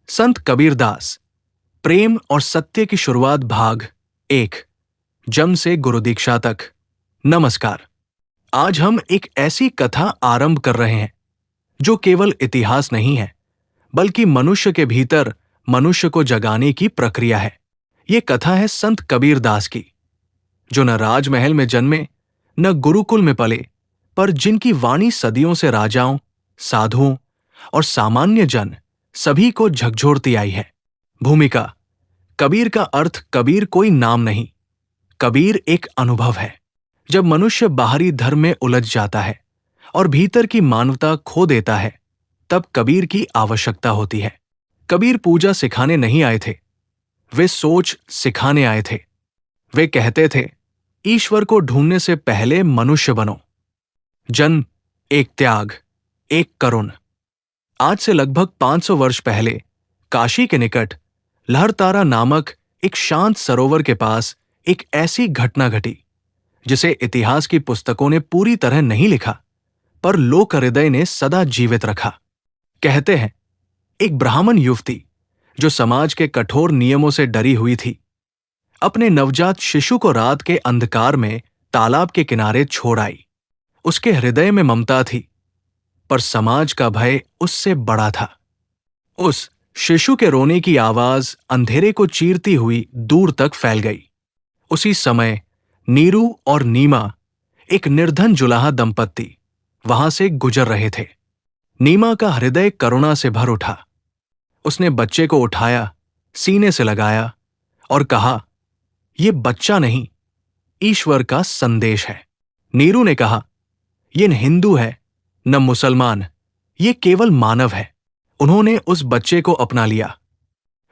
संत कबीरदास, प्रेम और सत्य की शुरुआत भाग 1, जन्म से गुरु दीक्षा तक। नमस्कार। आज हम एक ऐसी कथा आरंभ कर रहे हैं जो केवल इतिहास नहीं है, बल्कि मनुष्य के भीतर मनुष्य को जगाने की प्रक्रिया है। ये कथा है संत कबीरदास की, जो न राजमहल में जन्मे, न गुरुकुल में पले, पर जिनकी वाणी सदियों से राजाओं, साधुओं और सामान्य जन सभी को झकझोरती आई है। भूमिका: कबीर का अर्थ कबीर कोई नाम नहीं, कबीर एक अनुभव है। जब मनुष्य बाहरी धर्म में उलझ जाता है और भीतर की मानवता खो देता है, तब कबीर की आवश्यकता होती है। कबीर पूजा सिखाने नहीं आए थे, वे सोच सिखाने आए थे। वे कहते थे, ईश्वर को ढूंढने से पहले मनुष्य बनो। जन्म एक त्याग, एक करुण। आज से लगभग 500 वर्ष पहले काशी के निकट लहरतारा नामक एक शांत सरोवर के पास एक ऐसी घटना घटी जिसे इतिहास की पुस्तकों ने पूरी तरह नहीं लिखा, पर लोक हृदय ने सदा जीवित रखा। कहते हैं, एक ब्राह्मण युवती जो समाज के कठोर नियमों से डरी हुई थी, अपने नवजात शिशु को रात के अंधकार में तालाब के किनारे छोड़ आई। उसके हृदय में ममता थी, पर समाज का भय उससे बड़ा था। उस शिशु के रोने की आवाज अंधेरे को चीरती हुई दूर तक फैल गई। उसी समय नीरू और नीमा, एक निर्धन जुलाहा दंपत्ति, वहां से गुजर रहे थे। नीमा का हृदय करुणा से भर उठा। उसने बच्चे को उठाया, सीने से लगाया और कहा, यह बच्चा नहीं, ईश्वर का संदेश है। नीरू ने कहा, यह न हिंदू है न मुसलमान, ये केवल मानव है। उन्होंने उस बच्चे को अपना लिया।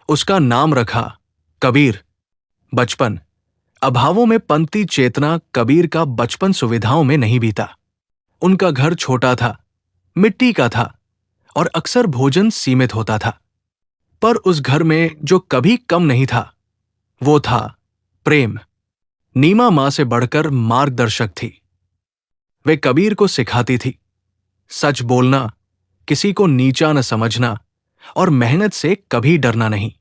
उसका नाम रखा कबीर। बचपन, अभावों में पंक्ति चेतना कबीर का बचपन सुविधाओं में नहीं बीता। उनका घर छोटा था, मिट्टी का था और अक्सर भोजन सीमित होता था। पर उस घर में जो कभी कम नहीं था, वो था प्रेम। नीमा मां से बढ़कर मार्गदर्शक थी। वे कबीर को सिखाती थी, सच बोलना, किसी को नीचा न समझना और मेहनत से कभी डरना नहीं।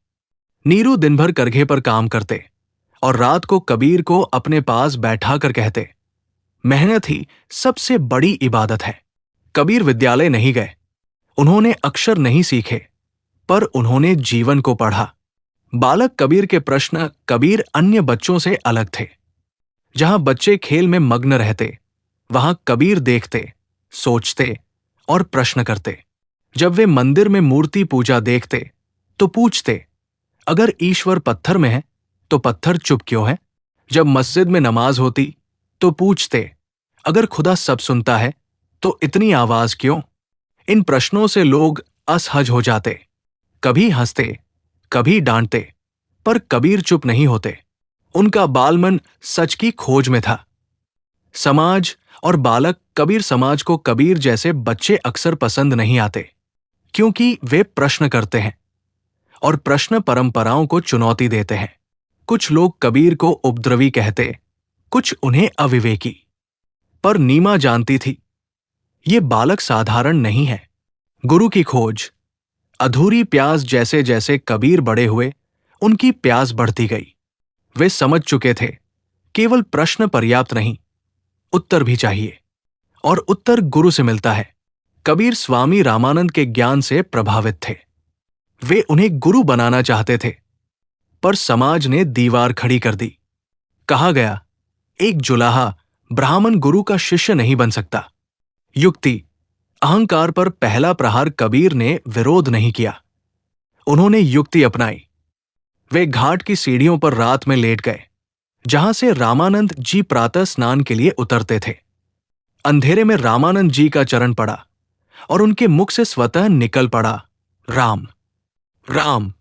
नीरू दिन भर करघे पर काम करते और रात को कबीर को अपने पास बैठा कर कहते, मेहनत ही सबसे बड़ी इबादत है। कबीर विद्यालय नहीं गए, उन्होंने अक्षर नहीं सीखे, पर उन्होंने जीवन को पढ़ा। बालक कबीर के प्रश्न कबीर अन्य बच्चों से अलग थे। जहां बच्चे खेल में मग्न रहते, वहां कबीर देखते, सोचते और प्रश्न करते। जब वे मंदिर में मूर्ति पूजा देखते तो पूछते, अगर ईश्वर पत्थर में है तो पत्थर चुप क्यों है? जब मस्जिद में नमाज होती तो पूछते, अगर खुदा सब सुनता है तो इतनी आवाज क्यों? इन प्रश्नों से लोग असहज हो जाते, कभी हंसते, कभी डांटते, पर कबीर चुप नहीं होते। उनका बालमन सच की खोज में था। समाज और बालक कबीर समाज को कबीर जैसे बच्चे अक्सर पसंद नहीं आते, क्योंकि वे प्रश्न करते हैं और प्रश्न परंपराओं को चुनौती देते हैं। कुछ लोग कबीर को उपद्रवी कहते, कुछ उन्हें अविवेकी। पर नीमा जानती थी, ये बालक साधारण नहीं है। गुरु की खोज, अधूरी प्यास। जैसे जैसे कबीर बड़े हुए, उनकी प्यास बढ़ती गई। वे समझ चुके थे, केवल प्रश्न पर्याप्त नहीं, उत्तर भी चाहिए, और उत्तर गुरु से मिलता है। कबीर स्वामी रामानंद के ज्ञान से प्रभावित थे। वे उन्हें गुरु बनाना चाहते थे, पर समाज ने दीवार खड़ी कर दी। कहा गया, एक जुलाहा ब्राह्मण गुरु का शिष्य नहीं बन सकता। युक्ति, अहंकार पर पहला प्रहार कबीर ने विरोध नहीं किया। उन्होंने युक्ति अपनाई। वे घाट की सीढ़ियों पर रात में लेट गए, जहां से रामानंद जी प्रातः स्नान के लिए उतरते थे। अंधेरे में रामानंद जी का चरण पड़ा और उनके मुख से स्वतः निकल पड़ा, राम राम।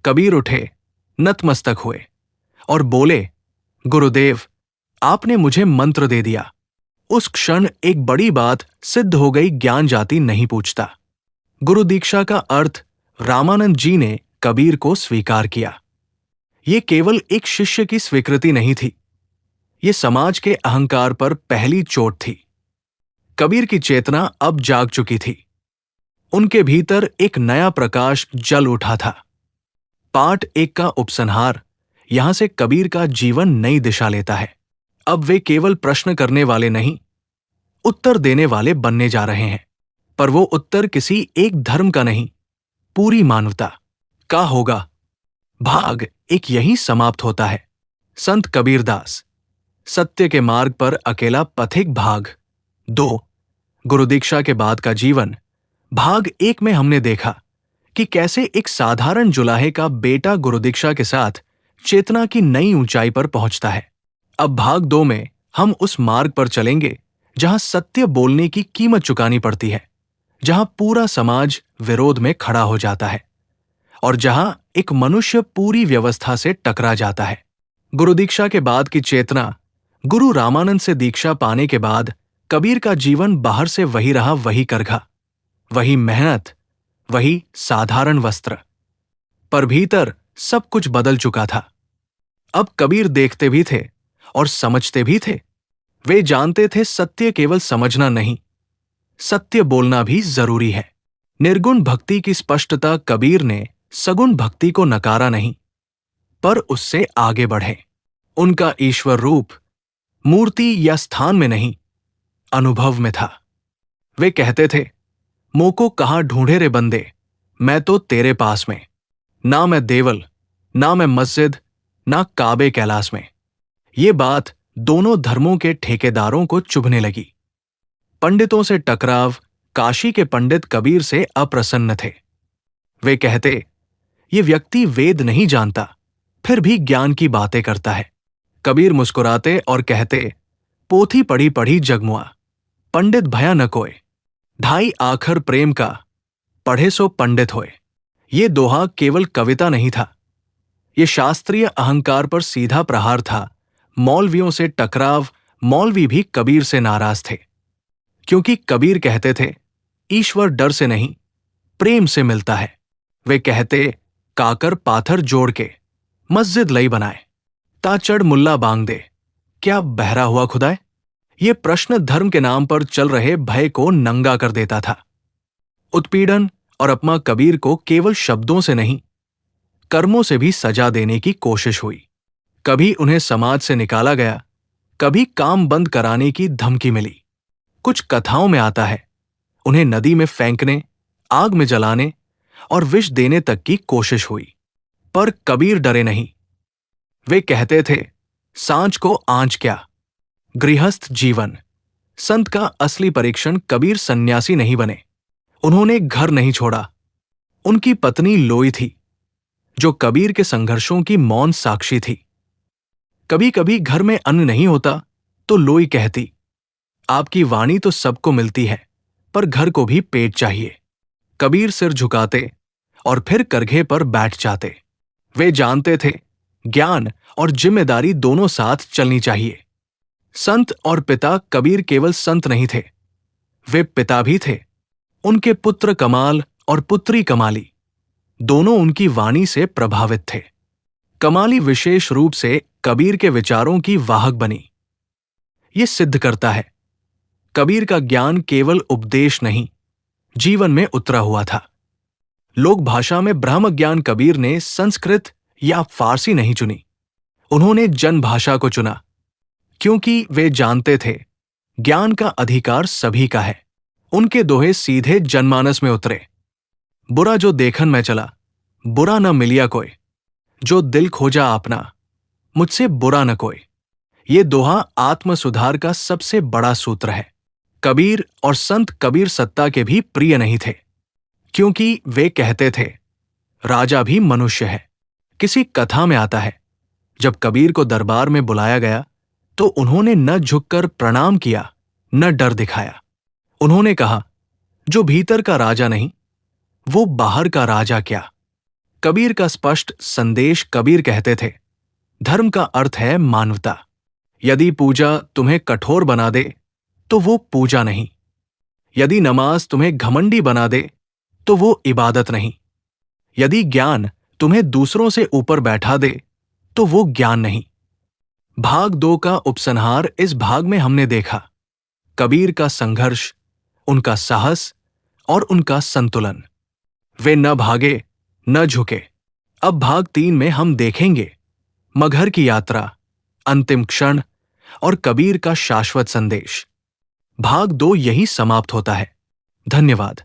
कबीर उठे, नतमस्तक हुए और बोले, गुरुदेव, आपने मुझे मंत्र दे दिया। उस क्षण एक बड़ी बात सिद्ध हो गई, ज्ञान जाति नहीं पूछता। गुरु दीक्षा का अर्थ रामानंद जी ने कबीर को स्वीकार किया। ये केवल एक शिष्य की स्वीकृति नहीं थी, ये समाज के अहंकार पर पहली चोट थी। कबीर की चेतना अब जाग चुकी थी। उनके भीतर एक नया प्रकाश जल उठा था। पाठ 1 का उपसंहार यहां से कबीर का जीवन नई दिशा लेता है। अब वे केवल प्रश्न करने वाले नहीं, उत्तर देने वाले बनने जा रहे हैं। पर वो उत्तर किसी एक धर्म का नहीं, पूरी मानवता का होगा। भाग 1 यहीं समाप्त होता है। संत कबीरदास, सत्य के मार्ग पर अकेला पथिक, भाग 2, गुरु दीक्षा के बाद का जीवन। भाग 1 में हमने देखा कि कैसे एक साधारण जुलाहे का बेटा गुरु दीक्षा के साथ चेतना की नई ऊंचाई पर पहुंचता है। अब भाग 2 में हम उस मार्ग पर चलेंगे जहां सत्य बोलने की कीमत चुकानी पड़ती है, जहां पूरा समाज विरोध में खड़ा हो जाता है और जहां एक मनुष्य पूरी व्यवस्था से टकरा जाता है। गुरु दीक्षा के बाद की चेतना। गुरु रामानंद से दीक्षा पाने के बाद कबीर का जीवन बाहर से वही रहा, वही करघा, वही मेहनत, वही साधारण वस्त्र, पर भीतर सब कुछ बदल चुका था। अब कबीर देखते भी थे और समझते भी थे। वे जानते थे सत्य केवल समझना नहीं, सत्य बोलना भी जरूरी है। निर्गुण भक्ति की स्पष्टता कबीर ने सगुण भक्ति को नकारा नहीं, पर उससे आगे बढ़े। उनका ईश्वर रूप मूर्ति या स्थान में नहीं, अनुभव में था। वे कहते थे, मोको कहाँ ढूंढे रे बंदे, मैं तो तेरे पास में। ना मैं देवल, ना मैं मस्जिद, ना काबे कैलाश में। ये बात दोनों धर्मों के ठेकेदारों को चुभने लगी। पंडितों से टकराव। काशी के पंडित कबीर से अप्रसन्न थे। वे कहते, ये व्यक्ति वेद नहीं जानता, फिर भी ज्ञान की बातें करता है। कबीर मुस्कुराते और कहते, पोथी पढ़ी पढ़ी जगमुआ, पंडित भया न कोय, ढाई आखर प्रेम का, पढ़े सो पंडित होए। ये दोहा केवल कविता नहीं था, ये शास्त्रीय अहंकार पर सीधा प्रहार था। मौलवियों से टकराव। मौलवी भी कबीर से नाराज थे, क्योंकि कबीर कहते थे, ईश्वर डर से नहीं, प्रेम से मिलता है। वे कहते, काकर पाथर जोड़ के मस्जिद लई बनाए, ताचड़ मुल्ला बांग दे, क्या बहरा हुआ खुदाए। ये प्रश्न धर्म के नाम पर चल रहे भय को नंगा कर देता था। उत्पीड़न और अपमा कबीर को केवल शब्दों से नहीं, कर्मों से भी सजा देने की कोशिश हुई। कभी उन्हें समाज से निकाला गया, कभी काम बंद कराने की धमकी मिली। कुछ कथाओं में आता है, उन्हें नदी में फेंकने, आग में जलाने और विष देने तक की कोशिश हुई। पर कबीर डरे नहीं। वे कहते थे, सांझ को आंच क्या, गृहस्थ जीवन। संत का असली परीक्षण कबीर सन्यासी नहीं बने, उन्होंने घर नहीं छोड़ा। उनकी पत्नी लोई थी, जो कबीर के संघर्षों की मौन साक्षी थी। कभी कभी घर में अन्न नहीं होता तो लोई कहती, आपकी वाणी तो सबको मिलती है, पर घर को भी पेट चाहिए। कबीर सिर झुकाते और फिर करघे पर बैठ जाते। वे जानते थे, ज्ञान और जिम्मेदारी दोनों साथ चलनी चाहिए। संत और पिता कबीर केवल संत नहीं थे, वे पिता भी थे। उनके पुत्र कमाल और पुत्री कमाली दोनों उनकी वाणी से प्रभावित थे। कमाली विशेष रूप से कबीर के विचारों की वाहक बनी। ये सिद्ध करता है, कबीर का ज्ञान केवल उपदेश नहीं, जीवन में उतरा हुआ था। लोक भाषा में ब्रह्म ज्ञान कबीर ने संस्कृत या फारसी नहीं चुनी, उन्होंने जन भाषा को चुना, क्योंकि वे जानते थे ज्ञान का अधिकार सभी का है। उनके दोहे सीधे जनमानस में उतरे। बुरा जो देखन में चला, बुरा न मिलिया कोई, जो दिल खोजा आपना, मुझसे बुरा न कोई। ये दोहा आत्म सुधार का सबसे बड़ा सूत्र है। कबीर और संत कबीर सत्ता के भी प्रिय नहीं थे, क्योंकि वे कहते थे, राजा भी मनुष्य है। किसी कथा में आता है, जब कबीर को दरबार में बुलाया गया तो उन्होंने न झुककर प्रणाम किया, न डर दिखाया। उन्होंने कहा, जो भीतर का राजा नहीं, वो बाहर का राजा क्या। कबीर का स्पष्ट संदेश। कबीर कहते थे, धर्म का अर्थ है मानवता। यदि पूजा तुम्हें कठोर बना दे तो वो पूजा नहीं, यदि नमाज तुम्हें घमंडी बना दे तो वो इबादत नहीं, यदि ज्ञान तुम्हें दूसरों से ऊपर बैठा दे तो वो ज्ञान नहीं। भाग 2 का उपसंहार इस भाग में हमने देखा, कबीर का संघर्ष, उनका साहस और उनका संतुलन। वे न भागे न झुके। अब भाग 3 में हम देखेंगे मगहर की यात्रा, अंतिम क्षण और कबीर का शाश्वत संदेश। भाग 2 यहीं समाप्त होता है। धन्यवाद।